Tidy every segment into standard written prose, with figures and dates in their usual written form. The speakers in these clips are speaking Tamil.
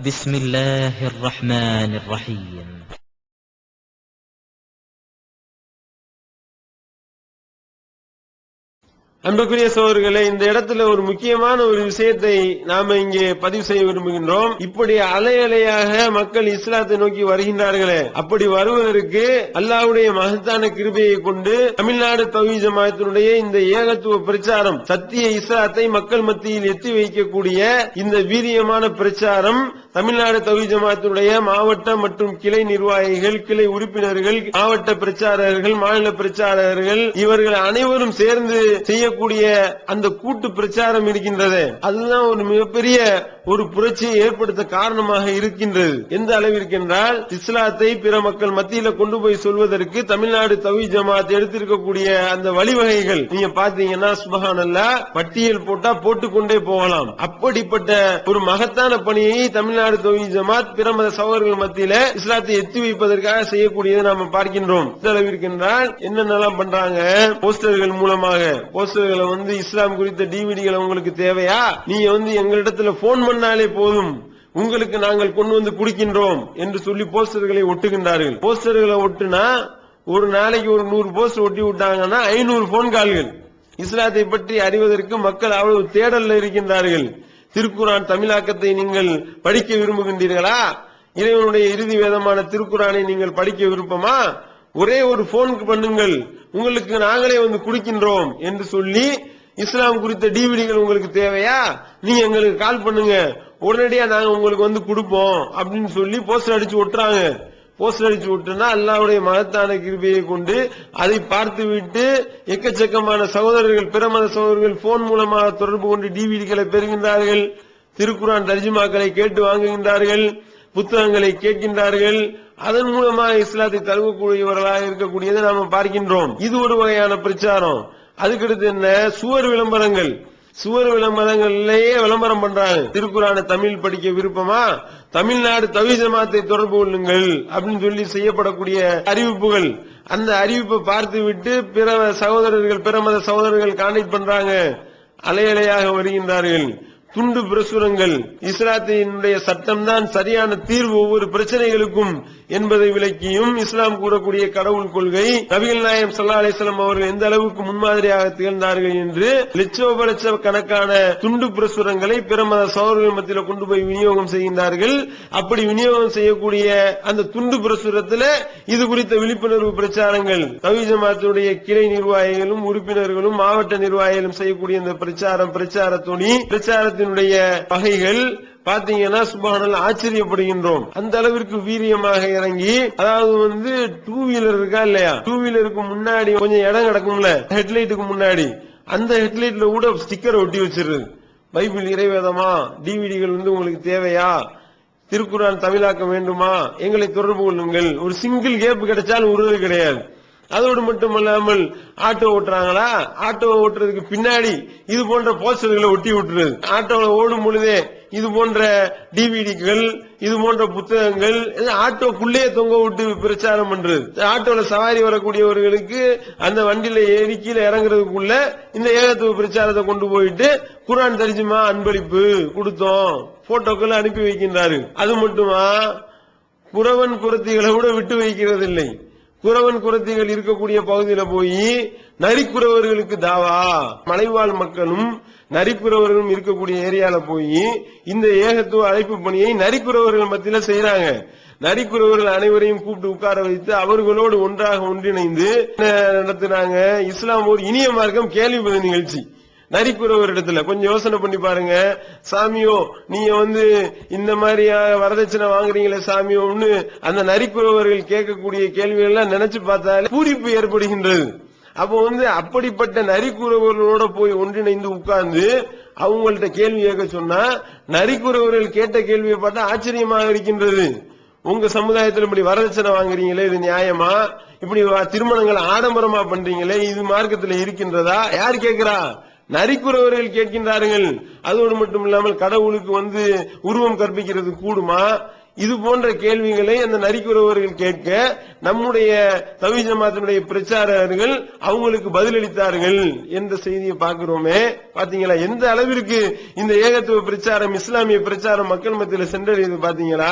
بسم الله الرحمن الرحيم. அன்புக்குரிய சகோதரர்களே, இந்த இடத்துல ஒரு முக்கியமான ஒரு விஷயத்தை நாம இங்கே பதிவு செய்ய விரும்புகின்றோம். இப்படி அலை அலையாக மக்கள் இஸ்லாத்தை நோக்கி வருகின்றார்களே, அப்படி வருவதற்கு அல்லாஹ்வுடைய மகத்தான கிருபையை கொண்டு தமிழ்நாடு தௌஹீத் ஜமாஅத்தினுடைய இந்த ஏகத்துவ பிரச்சாரம், சத்திய இஸ்லாத்தை மக்கள் மத்தியில் எத்தி வைக்கக்கூடிய இந்த வீரியமான பிரச்சாரம் தமிழ்நாடு தௌஹீத் ஜமாஅத்தினுடைய மாவட்ட மற்றும் கிளை நிர்வாகிகள், கிளை உறுப்பினர்கள், மாவட்ட பிரச்சாரர்கள், மாநில பிரச்சாரர்கள் இவர்கள் அனைவரும் சேர்ந்து செய்யக்கூடிய அந்த கூட்டு பிரச்சாரம் இருக்கின்றது. அதுதான் ஒரு மிகப்பெரிய ஒரு புரட்சியை ஏற்படுத்த காரணமாக இருக்கின்றது. எந்த அளவிற்கு என்றால், இஸ்லாத்தை பிற மக்கள் மத்தியில கொண்டு போய் சொல்வதற்கு தமிழ்நாடு தௌஹீத் ஜமாஅத் எடுத்திருக்கக்கூடிய அந்த வழிவகைகள் நீங்க பாத்தீங்கன்னா சுப்ஹானல்லாஹ், பட்டியல் போட்டா போட்டுக்கொண்டே போகலாம். அப்படிப்பட்ட ஒரு மகத்தான பணியை தமிழ்நாடு தௌஹீத் ஜமாஅத் பிற மத சகோதரர்கள் மத்தியில இஸ்லாத்தை எத்தி வைப்பதற்காக செய்யக்கூடியதை நாம பார்க்கின்றோம். எந்த அளவிற்கு என்றால், என்னென்னலாம் பண்றாங்க, போஸ்டர்கள் மூலமாக, போஸ்டர்களை இஸ்லாம் குறித்த டிவிடிகளை உங்களுக்கு தேவையா, நீங்க எங்களிடத்துல போன் பண்ணாலே போதும், உங்களுக்கு நாங்கள் கொண்டு வந்து குடிக்கின்றோம் என்று சொல்லி போஸ்டர்களை ஒட்டுகின்றார்கள். போஸ்டர்களை ஒட்டுனா ஒரு நாளைக்கு ஒரு 100 போஸ்டர் ஒட்டி விட்டாங்கன்னா 500 போன் கால்கள். இஸ்லாத்தை பற்றி அறிவதற்கு மக்கள் அவ்வளவு தேடல்ல இருக்கின்றார்கள். திருக்குரான் தமிழாக்கத்தை நீங்கள் படிக்க விரும்புகின்றீர்களா? இறைவனுடைய இறுதி வேதமான திருக்குரானை நீங்கள் படிக்க விருப்பமா? ஒரே ஒரு போன் பண்ணுங்கள், உங்களுக்கு நாங்களே குடிக்கின்றோம் என்று சொல்லி, இஸ்லாம் குறித்த டிவிடிகள் உங்களுக்கு தேவையா, நீங்க எங்களுக்கு கால் பண்ணுங்க, உடனடியா நாங்க உங்களுக்கு கொடுப்போம் அப்படின்னு சொல்லி போஸ்டர் அடிச்சு ஒட்டுறாங்க. போஸ்டர் அடிச்சு விட்டுனா அல்லாஹ்வுடைய மகத்தான கிருபையை கொண்டு அதை பார்த்துவிட்டு எக்கச்சக்கமான சகோதரர்கள், பிற மத சகோதரர்கள் போன் மூலமாக தொடர்பு கொண்டு டிவிடிகளை பெறுகின்றார்கள், திருக்குரான் தர்ஜுமாக்களை கேட்டு வாங்குகின்றார்கள், புத்தகங்களை கேட்கின்றார்கள். அதன் மூலமாக இஸ்லாத்தை தழுவக்கூடியவர்களாக இருக்கக்கூடியதை நாம பார்க்கின்றோம். இது ஒரு வகையான பிரச்சாரம். அதுக்கடுத்து என்ன, சுவர் விளம்பரங்கள். சுவர் விளம்பரங்கள்லயே விளம்பரம் பண்றாங்க. திருக்குரானை தமிழ் படிக்க விருப்பமா, தமிழ்நாடு தௌஹீத் ஜமாஅத்தை தொடர்பு கொள்ளுங்கள் அப்படின்னு சொல்லி செய்யப்படக்கூடிய அறிவிப்புகள். அந்த அறிவிப்பை பார்த்து விட்டு பிற சகோதரர்கள், பிற மத சகோதரர்கள் கான்டாக்ட் பண்றாங்க, அலையலையாக வருகின்றார்கள். துண்டு பிரசுரங்கள், இஸ்லாத்தினுடைய சட்டம் தான் சரியான தீர்வு ஒவ்வொரு பிரச்சனைகளுக்கும் என்பதை விளக்கியும் இஸ்லாம் கூறக்கூடிய கடவுள் கொள்கை, நபிகள் நாயகம் ஸல்லல்லாஹு அலைஹி வஸல்லம் அவர்கள் எந்த அளவுக்கு முன்மாதிரியாக திகழ்ந்தார்கள் என்று லட்சோப கணக்கான துண்டு பிரசுரங்களை பிற மத சகோதரர்கள் மத்தியில் கொண்டு போய் விநியோகம் செய்கின்றார்கள். அப்படி விநியோகம் செய்யக்கூடிய அந்த துண்டு பிரசுரத்தில் இது குறித்த விழிப்புணர்வு பிரச்சாரங்கள் தௌஹீத் ஜமாஅத்துடைய கிளை நிர்வாகிகளும் உறுப்பினர்களும் மாவட்ட நிர்வாகிகளும் செய்யக்கூடிய இந்த பிரச்சார துணி, பிரச்சாரத்தினுடைய வகைகள் பாத்தீங்கன்னா சுப்ஹானல்லாஹ் ஆச்சரியப்படுகின்றோம். அந்த அளவிற்கு வீரியமாக இறங்கி, அதாவது டூ வீலர் இருக்கா இல்லையா, டூ வீலருக்கு முன்னாடி கொஞ்சம் இடம் கிடக்கும்ல, ஹெட்லைட்டுக்கு முன்னாடி, அந்த ஹெட்லைட்ல கூட ஸ்டிக்கர் ஒட்டி வச்சிருது. பைபிள் இறைவேதமா, டிவிடிகள் உங்களுக்கு தேவையா, திருக்குரான் தமிழாக்க வேண்டுமா, எங்களை தொடர்பு கொள்ளுங்கள். ஒரு சிங்கிள் கேப் கிடைச்சாலும் உருவது கிடையாது. அதோடு மட்டுமல்லாமல் ஆட்டோ ஓட்டுறாங்களா, ஆட்டோ ஓட்டுறதுக்கு பின்னாடி இது போன்ற போஸ்டர்களை ஒட்டி விட்டுறது. ஆட்டோவில் ஓடும் பொழுதே இது போன்ற டிவிடிகள், இது போன்ற புத்தகங்கள் ஆட்டோக்குள்ளே தொங்க விட்டு பிரச்சாரம் பண்றது. ஆட்டோல சவாரி வரக்கூடியவர்களுக்கு அந்த வண்டியில ஏறி கீழே இறங்குறதுக்குள்ள இந்த ஏகத்துவ பிரச்சாரத்தை கொண்டு போயிட்டு குர்ஆன் தர்ஜுமா அன்பளிப்பு கொடுத்தோம் போட்டோக்கள் அனுப்பி வைக்கின்றாரு. அது மட்டுமா, குறவன் குரத்திகளை கூட விட்டு வைக்கிறது இல்லை. குறவன் குரத்திகள் இருக்கக்கூடிய பகுதியில போய் நரிக்குறவர்களுக்கு தாவா, மலைவாழ் மக்களும் நரிக்குறவர்களும் இருக்கக்கூடிய ஏரியால போய் இந்த ஏகத்துவ அழைப்பு பணியை நரிக்குறவர்கள் மத்தியில செய்யறாங்க. நரிக்குறவர்கள் அனைவரையும் கூப்பிட்டு உட்கார வைத்து அவர்களோடு ஒன்றாக ஒன்றிணைந்து நடத்துறாங்க. இஸ்லாம் ஒரு இனிய மார்க்கம் கேள்வி பதில் நிகழ்ச்சி. நரிக்குறவர் இடத்துல கொஞ்சம் யோசனை பண்ணி பாருங்க. சாமியோ, நீங்க இந்த மாதிரி வரதட்சணை வாங்குறீங்களே சாமியோன்னு அந்த நரிக்குறவர்கள் கேட்கக்கூடிய கேள்விகள் எல்லாம் நினைச்சு பார்த்தாலே பூரிப்பு ஏற்படுகின்றது. அப்போ அப்படிப்பட்ட நரிக்குறவர்களோட போய் ஒன்றிணைந்து உட்கார்ந்து அவங்கள்ட்ட கேள்வி கேட்க சொன்னா, நரிக்குறவர்கள் கேட்ட கேள்வியை பார்த்தா ஆச்சரியமாக இருக்கின்றது. உங்க சமுதாயத்தில் இப்படி வரதட்சணை வாங்குறீங்களே, இது நியாயமா? இப்படி திருமணங்களை ஆடம்பரமா பண்றீங்களே, இது மார்க்கத்தில் இருக்கின்றதா? யார் கேட்கிறா? நரிக்குறவர்கள் கேட்கின்றார்கள். அதோடு மட்டும் இல்லாமல் கடவுளுக்கு உருவம் கற்பிக்கிறது கூடுமா? இது போன்ற கேள்விகளை அந்த நரிக்குறவர்கள் கேட்க நம்முடைய தவ்ஹீத் ஜமாத்தினுடைய பிரச்சாரகர்கள் அவங்களுக்கு பதிலளித்தார்கள் என்ற செய்தியை பார்க்கிறோமே. பாத்தீங்களா எந்த அளவிற்கு இந்த ஏகத்துவ பிரச்சாரம் இஸ்லாமிய பிரச்சாரம் மக்கள் மத்தியில் சென்றடையுது பாத்தீங்களா.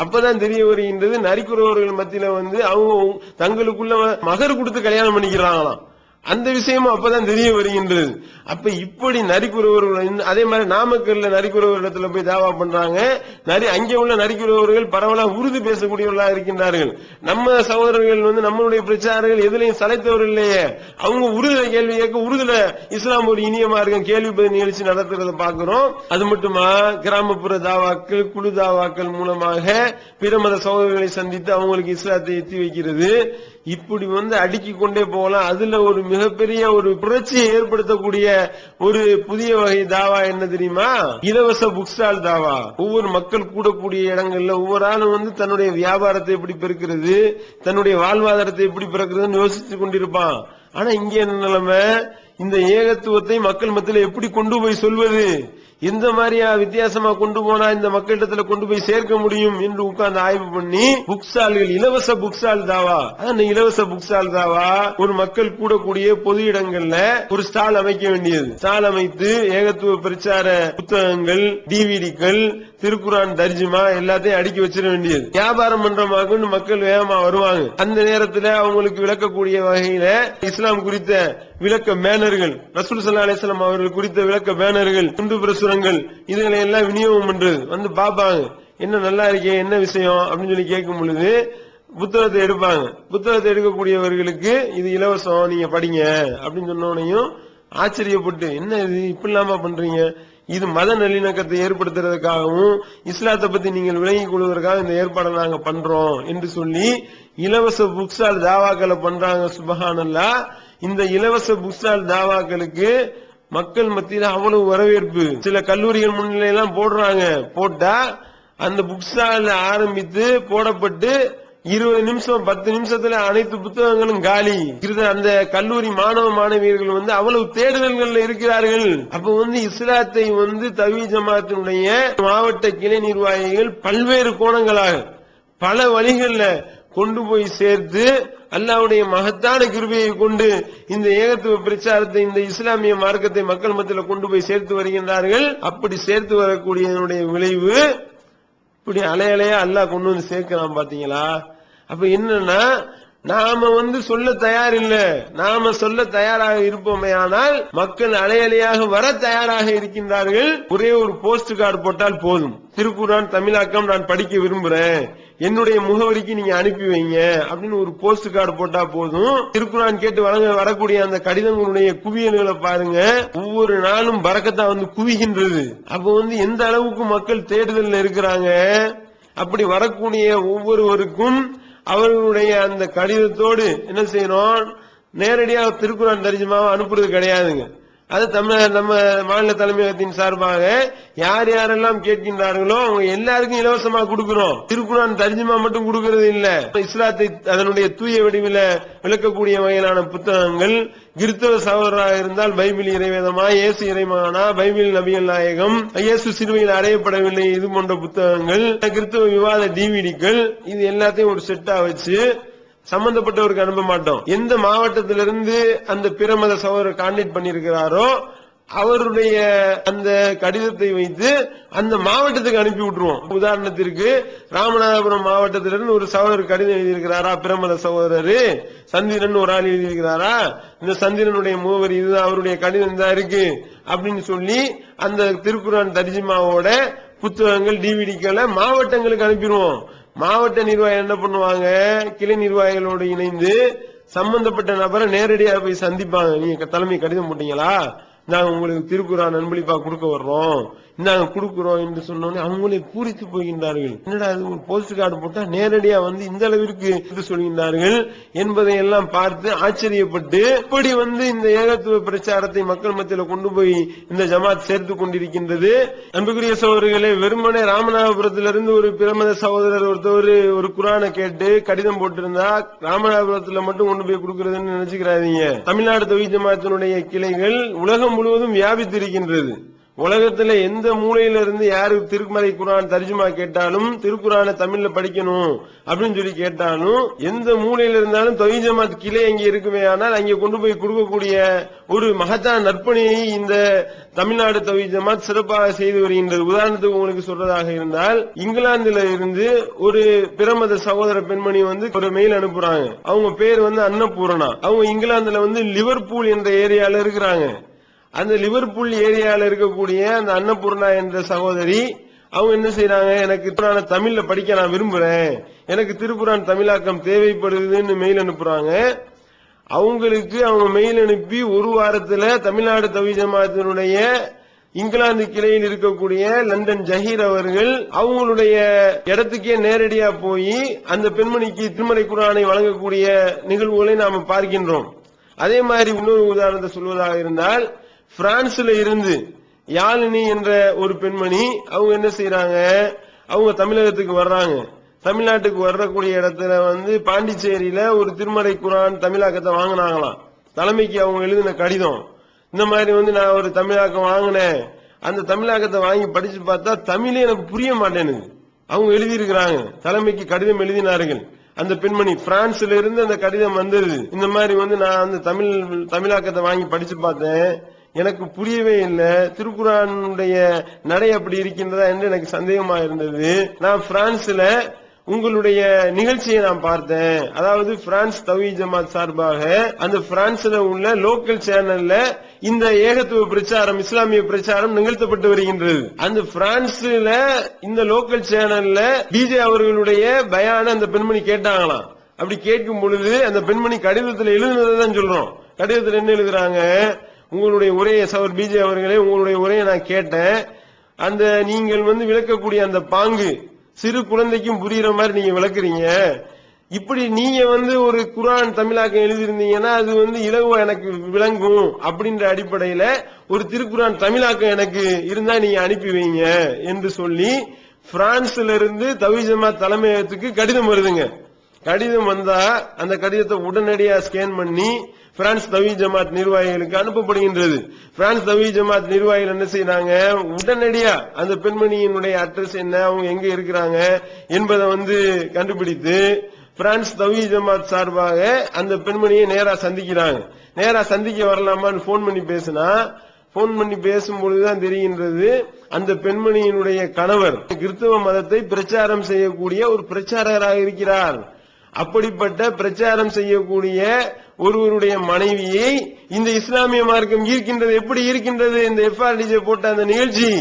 அப்பதான் தெரிய வருகின்றது நரிக்குறவர்கள் மத்தியில அவங்க தங்களுக்குள்ள மகர் கொடுத்து கல்யாணம் பண்ணிக்கிறாங்களாம். அந்த விஷயமும் அப்பதான் தெரிய வருகின்றது. அப்ப இப்படி நரிக்குறவர்கள் அதே மாதிரி நாமக்கல்ல நரிக்குறவர்களிடத்துல போய் தாவா பண்றாங்க. அங்கே உள்ள நரிக்குறவர்கள் பரவலா உருது பேசக்கூடியவர்களா இருக்கின்றார்கள். நம்ம சகோதரர்கள் நம்மளுடைய பிரச்சாரங்கள் எதுலையும் சளைத்தவர்கள் இல்லையே. அவங்க உருதுல கேள்வி கேட்க உருதுல இஸ்லாம் ஒரு இனியமா இருக்கும் கேள்வி பதில் நிகழ்ச்சி நடத்துறத பாக்குறோம். அது மட்டுமா கிராமப்புற தாவாக்கள் குழு தாவாக்கள் மூலமாக பிற மத சகோதரர்களை சந்தித்து அவங்களுக்கு இஸ்லாத்தை எத்தி வைக்கிறது. இப்படி அடுக்கிக் கொண்டே போகலாம். அதுல ஒரு மிகப்பெரிய ஒரு புரட்சியை ஏற்படுத்தக்கூடிய ஒரு புதிய வகை தாவா என்ன தெரியுமா? இலவச புக் ஸ்டால் தாவா. ஒவ்வொரு மக்கள் கூடக்கூடிய இடங்கள்ல ஒவ்வொரு ஆளும் தன்னுடைய வியாபாரத்தை எப்படி பெருக்கிறது, தன்னுடைய வாழ்வாதாரத்தை எப்படி பெருக்கிறதுன்னு யோசிச்சு கொண்டிருப்பான். ஆனா இங்க என்ன நிலைமை? இந்த ஏகத்துவத்தை மக்கள் மத்தியில எப்படி கொண்டு போய் சொல்வது, எந்த மாதிரியா வித்தியாசமா கொண்டு போனா இந்த மக்களிடத்துல கொண்டு போய் சேர்க்க முடியும் என்று உட்கார்ந்து ஆய்வு பண்ணி புக் ஸ்டால்கள் இலவச புக் ஸ்டால் தாவா. இலவச புக் ஸ்டால் தாவா ஒரு மக்கள் கூடக்கூடிய பொது இடங்கள்ல ஒரு ஸ்டால் அமைக்க வேண்டியது. ஸ்டால் அமைத்து ஏகத்துவ பிரச்சார புத்தகங்கள், டிவிடிக்கள், திருக்குரான் தர்ஜுமா எல்லாத்தையும் அடுக்கி வச்சிட வேண்டியது. வியாபாரம் பண்றமாக மக்கள் வேகமா வருவாங்க. அந்த நேரத்தில் அவங்களுக்கு விளக்கக்கூடிய வகையில இஸ்லாம் குறித்த விளக்க பேனர்கள், ரசூல் ஸல்லல்லாஹு அலைஹி வஸல்லம் அவர்கள் குறித்த விளக்க பேனர்கள், துண்டு பிரசுரங்கள் இதுகளை எல்லாம் விநியோகம் பண்றது பாப்பாங்க. என்ன நல்லா இருக்கே, என்ன விஷயம் அப்படின்னு சொல்லி கேட்கும் பொழுது புத்தகத்தை எடுப்பாங்க. புத்தகத்தை எடுக்கக்கூடியவர்களுக்கு இது இலவசம், நீங்க படிங்க அப்படின்னு சொன்னோனையும் ஆச்சரியப்பட்டு என்ன இது இப்படி இல்லாம பண்றீங்க, இது மத நல்லிணக்கத்தை ஏற்படுத்துறதுக்காகவும் இஸ்லாத்தை பத்தி நீங்கள் விளங்கிக் கொள்வதற்காக இந்த ஏற்பாடை நாங்க பண்றோம் என்று சொல்லி இலவச புக் ஸ்டால் தாவாக்களை பண்றாங்க. சுப்ஹானல்லாஹ். இந்த இலவச புக் ஸ்டால் தாவாக்களுக்கு மக்கள் மத்தியில அவ்வளவு வரவேற்பு. சில கல்லூரிகள் முன்னிலையெல்லாம் போடுறாங்க. போட்டா அந்த புக் ஸ்டால் ஆரம்பித்து போடப்பட்டு 20 நிமிஷம் 10 நிமிஷத்துல அனைத்து புத்தகங்களும் காலி. அந்த கல்லூரி மாணவ மாணவியர்கள் அவ்வளவு தேடுதல்கள் இருக்கிறார்கள். அப்ப இஸ்லாத்தை தவ்ஹீத் ஜமாத்தினுடைய மாவட்ட கிளை நிர்வாகிகள் பல்வேறு கோணங்களாக பல வழிகள்ல கொண்டு போய் சேர்த்து அல்லாஹ்வுடைய மகத்தான கிருபையை கொண்டு இந்த ஏகத்துவ பிரச்சாரத்தை, இந்த இஸ்லாமிய மார்க்கத்தை மக்கள் மத்தியில் கொண்டு போய் சேர்த்து வருகின்றார்கள். அப்படி சேர்த்து வரக்கூடிய விளைவு இப்படி அலையலையா அல்லாஹ் கொண்டு சேர்க்கிறான். பாத்தீங்களா? அப்ப என்னன்னா நாம சொல்ல தயார் இல்ல, நாம சொல்ல தயாராக இருப்போமே ஆனால் மக்கள் அலையலையாக வர தயாராக இருக்கின்றார்கள். ஒரே ஒரு போஸ்ட் கார்டு போட்டால் போதும், திருக்குரான் தமிழாக்கம் நான் படிக்க விரும்புறேன், என்னுடைய முகவரிக்கு நீங்க அனுப்பி வைங்க அப்படின்னு ஒரு போஸ்ட் கார்டு போட்டா போதும். திருக்குரான் கேட்டு வரக்கூடிய அந்த கடிதங்களுடைய குவியல்களை பாருங்க, ஒவ்வொரு நாளும் பரக்கத்தா குவிகின்றது. அப்ப எந்த அளவுக்கு மக்கள் தேடுதல் இருக்கிறாங்க. அப்படி வரக்கூடிய ஒவ்வொருவருக்கும் அவர்களுடைய அந்த கடிதத்தோடு என்ன செய்யணும், நேரடியாக திருக்குரான் தர்ஜுமாவை அனுப்புறது கிடையாதுங்க. அது நம்ம மாநில தலைமையகத்தின் சார்பாக யார் யாரெல்லாம் கேட்கின்றார்களோ அவங்க எல்லாருக்கும் இலவசமா கொடுக்கிறோம். திருக்குரான் தர்ஜுமா மட்டும் கொடுக்கிறது இல்ல, இஸ்லாத்தை அதனுடைய தூய வடிவில் விளக்கக்கூடிய வகையிலான புத்தகங்கள், கிறிஸ்தவ சகோதரராக இருந்தால் பைபிள் இறைவேதமா, இயேசு இறைமகனா, பைபிள் நபிகள் நாயகம், இயேசு சிலுவையில் அறையப்படவில்லை இது போன்ற புத்தகங்கள், கிறிஸ்தவ விவாத டிவிடிக்கள், இது எல்லாத்தையும் ஒரு செட்டா வச்சு சம்பந்தப்பட்டவருக்கு அனுப்ப மாட்டோம். எந்த மாவட்டத்திலிருந்து அந்த பிற மத சகோதரர் கான்டாக்ட் பண்ணிருக்கிறாரோ அவருடைய அந்த கடிதத்தை வைத்து அந்த மாவட்டத்துக்கு அனுப்பி விட்டுருவோம். உதாரணத்திற்கு ராமநாதபுரம் மாவட்டத்திலிருந்து ஒரு சகோதரர் கடிதம் எழுதியிருக்கிறாரா, பிரமத சகோதரர் சந்திரன் ஒரு ஆள் எழுதியிருக்கிறாரா, இந்த சந்திரனுடைய முகவரி இதுதான், அவருடைய கடிதம் தான் இருக்கு அப்படின்னு சொல்லி அந்த திருக்குரான் தர்ஜுமாவோட புத்தகங்கள் டிவிடிக்களை மாவட்டங்களுக்கு அனுப்பிடுவோம். மாவட்ட நிர்வாகம் என்ன பண்ணுவாங்க, கிளை நிர்வாகிகளோடு இணைந்து சம்பந்தப்பட்ட நபரை நேரடியாக போய் சந்திப்பாங்க. நீங்க தலைமை கடிதம் போட்டீங்களா, நாங்க உங்களுக்கு திருக்குரான் அன்பளிப்பா கொடுக்க வர்றோம், நாங்க கொடுக்கிறோம் என்று சொன்னோன்னே அவங்களே பூரித்து போகின்றார்கள். என்னடா அது ஒரு போஸ்ட் கார்டு போட்டா நேரடியா இந்த அளவிற்கு சொல்கின்றார்கள் என்பதை எல்லாம் பார்த்து ஆச்சரியப்பட்டு இப்படி இந்த ஏகத்துவ பிரச்சாரத்தை மக்கள் மத்தியில் கொண்டு போய் இந்த ஜமாத் சேர்த்து கொண்டிருக்கின்றது. அன்புக்குரிய சகோதரர்களே, வெறுமனே ராமநாதபுரத்திலிருந்து ஒரு பிரமத சகோதரர் ஒருத்தவர் ஒரு குரானை கேட்டு கடிதம் போட்டிருந்தா ராமநாதபுரத்துல மட்டும் கொண்டு போய் கொடுக்கறதுன்னு நினைச்சுக்கிறாதீங்க. தமிழ்நாடு தவ்ஹீத் ஜமாத்தினுடைய கிளைகள் உலகம் முழுவதும் வியாபித்திருக்கின்றது. உலகத்துல எந்த மூலையில இருந்து யாரு திருமறை குர்ஆன் தர்ஜுமா கேட்டாலும் திருக்குர்ஆனை தமிழ்ல படிக்கணும் அப்படின்னு சொல்லி கேட்டாலும் எந்த மூலையில இருந்தாலும் தௌஹீத் ஜமாத் கிளை அங்கே இருக்குமே, ஆனால் அங்கே கொண்டு போய் கொடுக்கக்கூடிய ஒரு மகத்தான நற்பணியை இந்த தமிழ்நாடு தௌஹீத் ஜமாத் சிறப்பாக செய்து வருகின்றது. உதாரணத்துக்கு உங்களுக்கு சொல்றதாக இருந்தால், இங்கிலாந்துல இருந்து ஒரு பிரமத சகோதர பெண்மணி ஒரு மெயில் அனுப்புறாங்க. அவங்க பேர் அன்னபூர்ணா. அவங்க இங்கிலாந்துல லிவர்பூல் என்ற ஏரியால இருக்கிறாங்க. அந்த லிவர்பூல் ஏரியால இருக்கக்கூடிய அந்த அன்னபூர்ணா என்ற சகோதரி அவங்க என்ன செய்யறாங்க, எனக்கு திருக்குர்ஆனை தமிழ்ல படிக்க நான் விரும்புறேன், எனக்கு திருக்குர்ஆன் தமிழாக்கம் தேவைப்படுதுன்னு மெயில் அனுப்புறாங்க. அவங்களுக்கு அவங்க மெயில் அனுப்பி ஒரு வாரத்துல தமிழ்நாடு தௌஹீத் ஜமாத்தினுடைய இங்கிலாந்து கிளையில் இருக்கக்கூடிய லண்டன் ஜஹீர் அவர்கள் அவங்களுடைய இடத்துக்கே நேரடியா போய் அந்த பெண்மணிக்கு திருமறை குர்ஆனை வழங்கக்கூடிய நிகழ்வுகளை நாம பார்க்கின்றோம். அதே மாதிரி இன்னொரு உதாரணத்தை சொல்வதாக இருந்தால், பிரான்ஸ்ல இருந்து யாழினி என்ற ஒரு பெண்மணி அவங்க என்ன செய்யறாங்க, அவங்க தமிழகத்துக்கு வர்றாங்க. தமிழ்நாட்டுக்கு வரக்கூடிய இடத்துல பாண்டிச்சேரியில ஒரு திருமறை குர்ஆன் தமிழாக்கத்தை வாங்கினாங்களாம். தலைமைக்கு அவங்க எழுதின கடிதம், இந்த மாதிரி நான் ஒரு தமிழாக்கம் வாங்கினேன், அந்த தமிழாக்கத்தை வாங்கி படிச்சு பார்த்தா தமிழே எனக்கு புரிய மாட்டேனுது. அவங்க எழுதியிருக்கிறாங்க, தலைமைக்கு கடிதம் எழுதினார்கள். அந்த பெண்மணி பிரான்ஸ்ல இருந்து அந்த கடிதம் வந்தது. இந்த மாதிரி நான் அந்த தமிழாக்கத்தை வாங்கி படிச்சு பார்த்தேன், எனக்கு புரியவே இல்லை, திருக்குர்ஆனுடைய நடை அப்படி இருக்கின்றதா என்று எனக்கு சந்தேகமா இருந்தது. நான் பிரான்ஸ்ல உங்களுடைய நிகழ்ச்சியை நான் பார்த்தேன். அதாவது பிரான்ஸ் தௌஹீத் ஜமாத் சார்பாக அந்த பிரான்ஸ்ல உள்ள லோக்கல் சேனல்ல இந்த ஏகத்துவ பிரச்சாரம், இஸ்லாமிய பிரச்சாரம் நிகழ்த்தப்பட்டு வருகின்றது. அந்த பிரான்ஸ்ல இந்த லோக்கல் சேனல்ல பிஜே அவர்களுடைய பயான அந்த பெண்மணி கேட்டாங்களாம். அப்படி கேட்கும் பொழுது அந்த பெண்மணி கடிதத்தில் எழுதுனதான் சொல்றோம். கடிதத்தில் என்ன எழுதுறாங்க, உங்களுடைய உரையை சவர் பிஜே அவர்களே, உங்களுடைய உரையை நான் கேட்டேன், அந்த நீங்கள் விளக்கக்கூடிய அந்த பாங்கு சிறு குழந்தைக்கும் புரியுற மாதிரி நீங்க விளக்குறீங்க. இப்படி நீங்க ஒரு குர்ஆன் தமிழாக்கம் எழுதியிருந்தீங்கன்னா அது இலகுவா எனக்கு விளங்கும் அப்படின்ற அடிப்படையில ஒரு திருக்குர்ஆன் தமிழாக்கம் எனக்கு இருந்தா நீங்க அனுப்பி வைங்க என்று சொல்லி பிரான்ஸ்ல இருந்து தௌஹீத் ஜமாத் தலைமையகத்துக்கு கடிதம் வருதுங்க. கடிதம் வந்தா அந்த கடிதத்தை உடனடியா ஸ்கேன் பண்ணி பிரான்ஸ் தௌஹீத் ஜமாத் நிர்வாகிகளுக்கு அனுப்பப்படுகின்றது. பிரான்ஸ் தௌஹீத் ஜமாத் நிர்வாகிகள் என்ன செய்யறாங்க, உடனடியா அந்த பெண்மணியினுடைய அட்ரஸ் என்ன, அவங்க எங்க இருக்கிறாங்க என்பதை கண்டுபிடித்து பிரான்ஸ் தௌஹீத் ஜமாத் சார்பாக அந்த பெண்மணியை நேரா சந்திக்கிறாங்க. நேரா சந்திக்க வரலாமான்னு போன் பண்ணி பேசினா, போன் பண்ணி பேசும்பொழுதுதான் தெரிகின்றது அந்த பெண்மணியினுடைய கணவர் கிறிஸ்தவ மதத்தை பிரச்சாரம் செய்யக்கூடிய ஒரு பிரச்சாரகராக இருக்கிறார். அப்படிப்பட்ட பிரச்சாரம் செய்யக்கூடிய ஒருவருடைய மனைவியை இந்த இஸ்லாமிய மார்க்கம் ஈர்க்கின்றது. எப்படி இருக்கின்றது, இந்த எஃப்ஆர்டிஜே போட்ட அந்த நிகழ்ச்சி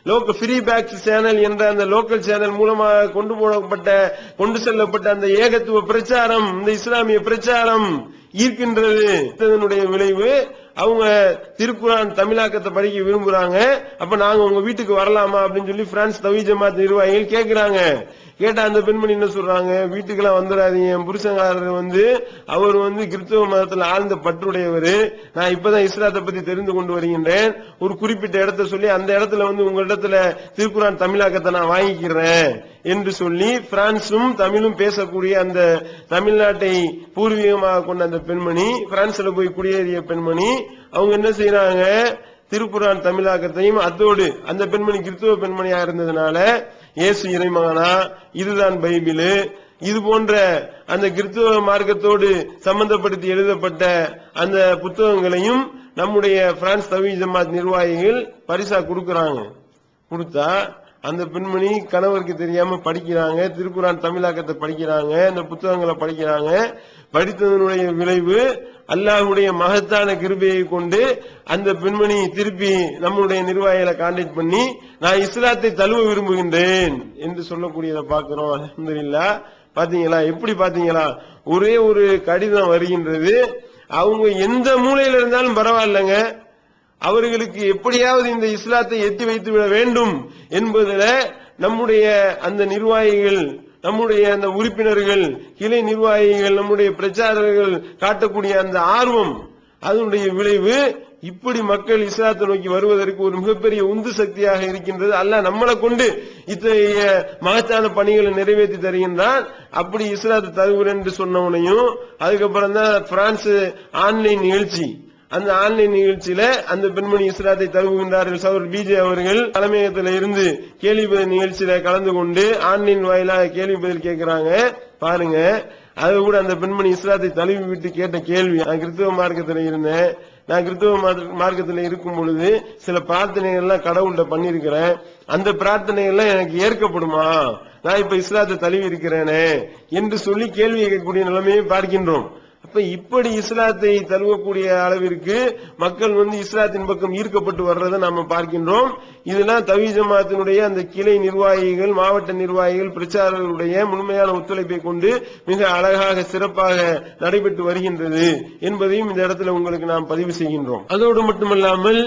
லோக்கல் ஃப்ரீ பேக்ஸ் சேனல் என்ற அந்த லோக்கல் சேனல் மூலமாக கொண்டு செல்லப்பட்ட அந்த ஏகத்துவ பிரச்சாரம், இந்த இஸ்லாமிய பிரச்சாரம் ஈர்க்கின்றது. இதனுடைய விளைவு அவங்க திருக்குர்ஆன் தமிழாக்கத்தை படிக்க விரும்புறாங்க. அப்ப நாங்க உங்க வீட்டுக்கு வரலாமா அப்படின்னு சொல்லி பிரான்ஸ் தௌஹீத் ஜமாத் நிர்வாகிகள் கேட்கிறாங்க. கேட்டா அந்த பெண்மணி என்ன சொல்றாங்க, வீட்டுக்கெல்லாம் வந்துடாதீங்க, என் புருஷங்காரர் அவர் கிறிஸ்தவ மதத்துல ஆழ்ந்த பற்றுடையவர், நான் இப்பதான் இஸ்லாத்தை பத்தி தெரிந்து கொண்டு வருகின்றேன், ஒரு குறிப்பிட்ட இடத்தை சொல்லி அந்த இடத்துல உங்க இடத்துல திருக்குர்ஆன் தமிழாக்கத்தை நான் வாங்கிக்கிறேன் என்று சொல்லி பிரான்சும் தமிழும் பேசக்கூடிய அந்த தமிழ்நாட்டை பூர்வீகமாக கொண்ட அந்த பெண்மணி, பிரான்ஸ்ல போய் குடியேறிய பெண்மணி, அவங்க என்ன செய்யறாங்க, திருக்குர்ஆன் தமிழாக்கத்தையும் அதோடு அந்த பெண்மணி கிறிஸ்தவ பெண்மணியா இருந்ததுனால இயேசு இறைமகனா, இதுதான் பைபிள், இது போன்ற அந்த கிறிஸ்தவ மார்க்கத்தோடு சம்பந்தப்படுத்தி எழுதப்பட்ட அந்த புத்தகங்களையும் நம்முடைய பிரான்ஸ் தௌஹீத் ஜமாத் நிர்வாகிகள் பரிசா கொடுக்கறாங்க. கொடுத்தா அந்த பெண்மணி கணவருக்கு தெரியாம படிக்கிறாங்க, திருக்குர்ஆன் தமிழாக்கத்தை படிக்கிறாங்க, அந்த புத்தகங்களை படிக்கிறாங்க. படித்ததனுடைய விளைவு அல்லாஹ்வுடைய மகத்தான கிருபையை கொண்டு அந்த பெண்மணி திருப்பி நம்முடைய நிர்வாகிகளை கான்டாக்ட் பண்ணி நான் இஸ்லாத்தை தழுவ விரும்புகின்றேன் என்று சொல்லக்கூடியதை பார்க்கிறோம். அல்ஹம்துலில்லாஹ். பாத்தீங்களா, எப்படி பாத்தீங்களா, ஒரே ஒரு கடிதம் வருகின்றது. அவங்க எந்த மூலையில இருந்தாலும் பரவாயில்லைங்க, அவர்களுக்கு எப்படியாவது இந்த இஸ்லாத்தை எத்தி வைத்து விட வேண்டும் என்பதில் நம்முடைய அந்த நிர்வாகிகள், நம்முடைய அந்த உறுப்பினர்கள், கிளை நிர்வாகிகள், நம்முடைய பிரச்சாரர்கள் காட்டக்கூடிய அந்த ஆர்வம், அதனுடைய விளைவு இப்படி மக்கள் இஸ்லாத்தை நோக்கி வருவதற்கு ஒரு மிகப்பெரிய உந்து சக்தியாக இருக்கின்றது. அல்லாஹ் நம்மளை கொண்டு இத்தகைய மகத்தான பணிகளை நிறைவேற்றி தருகின்றான். அப்படி இஸ்லாத்தை தருகிறேன் என்று சொன்னவனையும், அதுக்கப்புறம் தான் பிரான்ஸ் ஆன்லைன் நிகழ்ச்சி, அந்த ஆன்லைன் நிகழ்ச்சியில அந்த பெண்மணி இஸ்லாத்தை தழுவுகின்றார்கள். சகோதரர் பிஜே அவர்கள் தலைமையகத்தில் இருந்து கேள்வி பதில் நிகழ்ச்சியில கலந்து கொண்டு ஆன்லைன் வாயிலாக கேள்வி பதில் கேட்கிறாங்க. பாருங்க, அது கூட அந்த பெண்மணி இஸ்லாத்தை தழுவி விட்டு கேட்ட கேள்வி. நான் கிறிஸ்துவ மார்க்கத்தில் இருந்தேன். நான் கிறிஸ்துவ மார்க்கத்தில் இருக்கும் பொழுது சில பிரார்த்தனைகள் எல்லாம் கடவுள்கிட்ட பண்ணிருக்கிறேன். அந்த பிரார்த்தனைகள் எல்லாம் எனக்கு ஏற்கப்படுமா? நான் இப்ப இஸ்லாத்தை தழுவி இருக்கிறேனே என்று சொல்லி கேள்வி கேட்கக்கூடிய நிலைமையை பார்க்கின்றோம். அப்ப இப்படி இஸ்லாத்தை தழுவக்கூடிய அளவிற்கு மக்கள் இஸ்லாத்தின் பக்கம் ஈர்க்கப்பட்டு வர்றதை நாம பார்க்கின்றோம். இதெல்லாம் தவ்ஹீத் ஜமாஅத்தினுடைய அந்த கிளை நிர்வாகிகள், மாவட்ட நிர்வாகிகள், பிரச்சாரர்களுடைய முழுமையான ஒத்துழைப்பை கொண்டு மிக அழகாக சிறப்பாக நடைபெற்று வருகின்றது என்பதையும் இந்த இடத்துல உங்களுக்கு நாம் பதிவு செய்கின்றோம். அதோடு மட்டுமல்லாமல்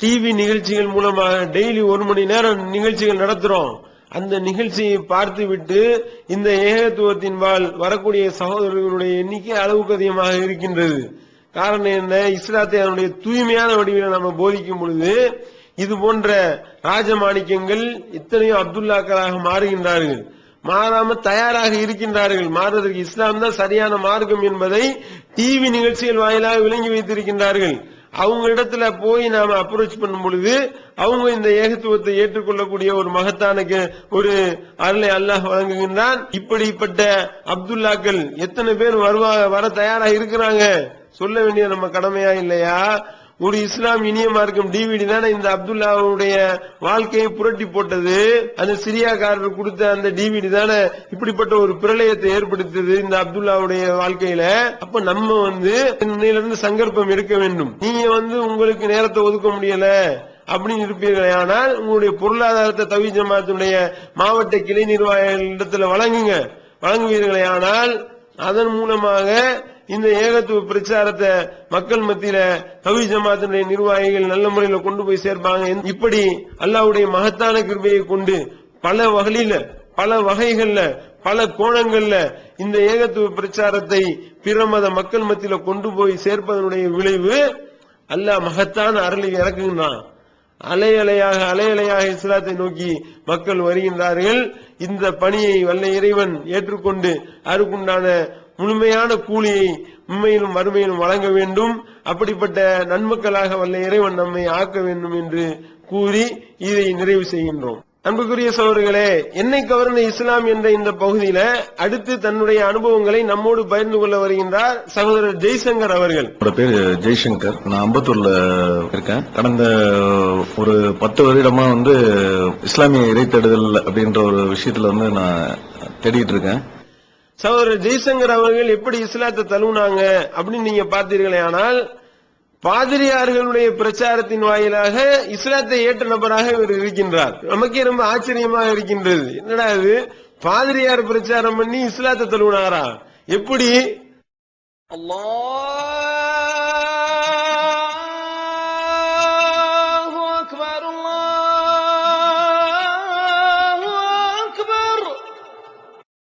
டிவி நிகழ்ச்சிகள் மூலமாக டெய்லி 1 மணி நேரம் நிகழ்ச்சிகள் நடத்துறோம். அந்த நிகழ்ச்சியை பார்த்துவிட்டு இந்த ஏகத்துவத்தின்பால் வரக்கூடிய சகோதரர்களுடைய எண்ணிக்கை அளவுக்கு அதிகமாக இருக்கின்றது. காரணம் என்ன? இஸ்லாத்தை அதனுடைய தூய்மையான வடிவில் நம்ம போதிக்கும் பொழுது இது போன்ற ராஜமாணிக்கங்கள் எத்தனையோ அப்துல்லாக்களாக மாறுகின்றார்கள். மாறாம தயாராக இருக்கின்றார்கள். மாறுவதற்கு இஸ்லாம் தான் சரியான மார்க்கம் என்பதை டிவி நிகழ்ச்சிகள் வாயிலாக விளங்கி வைத்திருக்கின்றார்கள். அவங்க இடத்துல போய் நாம அப்ரோச் பண்ணும் பொழுது அவங்க இந்த ஏகத்துவத்தை ஏற்றுக்கொள்ளக்கூடிய ஒரு மகத்தான ஒரு அருளை அல்லாஹ் வழங்குகின்றான். இப்படிப்பட்ட அப்துல்லாக்கள் எத்தனை பேர் வர தயாராக இருக்கிறாங்க? சொல்ல வேண்டிய நம்ம கடமையா இல்லையா? ஒரு இஸ்லாம் இனிய மார்க்கம் டிவிடி தானே இந்த அப்துல்லாவுடைய வாழ்க்கையை புரட்டி போட்டது. அந்த சிரியாக்காரர் கொடுத்த அந்த டிவிடி தானே இப்படிப்பட்ட ஒரு பிரளயத்தை ஏற்படுத்தியது இந்த அப்துல்லாவுடைய வாழ்க்கையில. அப்ப நம்ம இன்னையிலிருந்து சங்கல்பம் எடுக்க வேண்டும். நீங்க உங்களுக்கு நேரத்தை ஒதுக்க முடியல அப்படின்னு இருப்பீர்களே, ஆனால் உங்களுடைய பொருளாதாரத்தை தவ்ஹீத் ஜமாஅத்துடைய மாவட்ட கிளை நிர்வாகிகளிடத்தில் வழங்குவீர்களே, ஆனால் அதன் மூலமாக இந்த ஏகத்துவ பிரச்சாரத்தை மக்கள் மத்தியில தவ்ஹீத் ஜமாஅத்தினுடைய நிர்வாகிகள் நல்ல முறையில் கொண்டு போய் சேர்ப்பாங்க. இப்படி அல்லாஹ்வுடைய மகத்தான கிருபையை கொண்டு பல வகைகள்ல பல கோணங்கள்ல இந்த ஏகத்துவ பிரச்சாரத்தை பிற மத மக்கள் மத்தியில கொண்டு போய் சேர்ப்பதனுடைய விளைவு அல்லாஹ் மகத்தான அருளை இறக்குகின்றான். அலையலையாக இஸ்லாத்தை நோக்கி மக்கள் வருகின்றார்கள். இந்த பணியை வல்ல இறைவன் ஏற்றுக்கொண்டு அதற்குண்டான முழுமையான கூலியை உண்மையிலும் மறுமையிலும் வழங்க வேண்டும். அப்படிப்பட்ட நன்மக்களாக வல்ல இறைவன் நம்மை ஆக்க வேண்டும் என்று கூறி இதை நிறைவு செய்கின்றோம். அன்புக்குரிய சகோதரர்களே, என்னை கவர்ந்த இஸ்லாம் என்ற இந்த பகுதியில அடுத்து தன்னுடைய அனுபவங்களை நம்மோடு பகிர்ந்து கொள்ள வருகின்றார் சகோதரர் ஜெய்சங்கர் அவர்கள். பேர் ஜெய்சங்கர். நான் அம்பத்தூர்ல இருக்கேன். கடந்த ஒரு 10 வருடமா இஸ்லாமிய இறைத்தேடுதல் அப்படின்ற ஒரு விஷயத்துல நான் தேடிட்டு இருக்கேன். சகோதரர் ஜெய்சங்கர் அவர்கள் எப்படி இஸ்லாத்தை தழுவுனாங்க அப்படின்னு நீங்க பார்த்தீர்களே, ஆனால் பாதிரியார்களுடைய பிரச்சாரத்தின் வாயிலாக இஸ்லாத்தை ஏற்ற நபராக இவர் இருக்கின்றார். நமக்கே ரொம்ப ஆச்சரியமாக இருக்கின்றது. என்னடா இது, பாதிரியார் பிரச்சாரம் பண்ணி இஸ்லாத்தை தழுவினாரா? எப்படி? அல்லாஹ்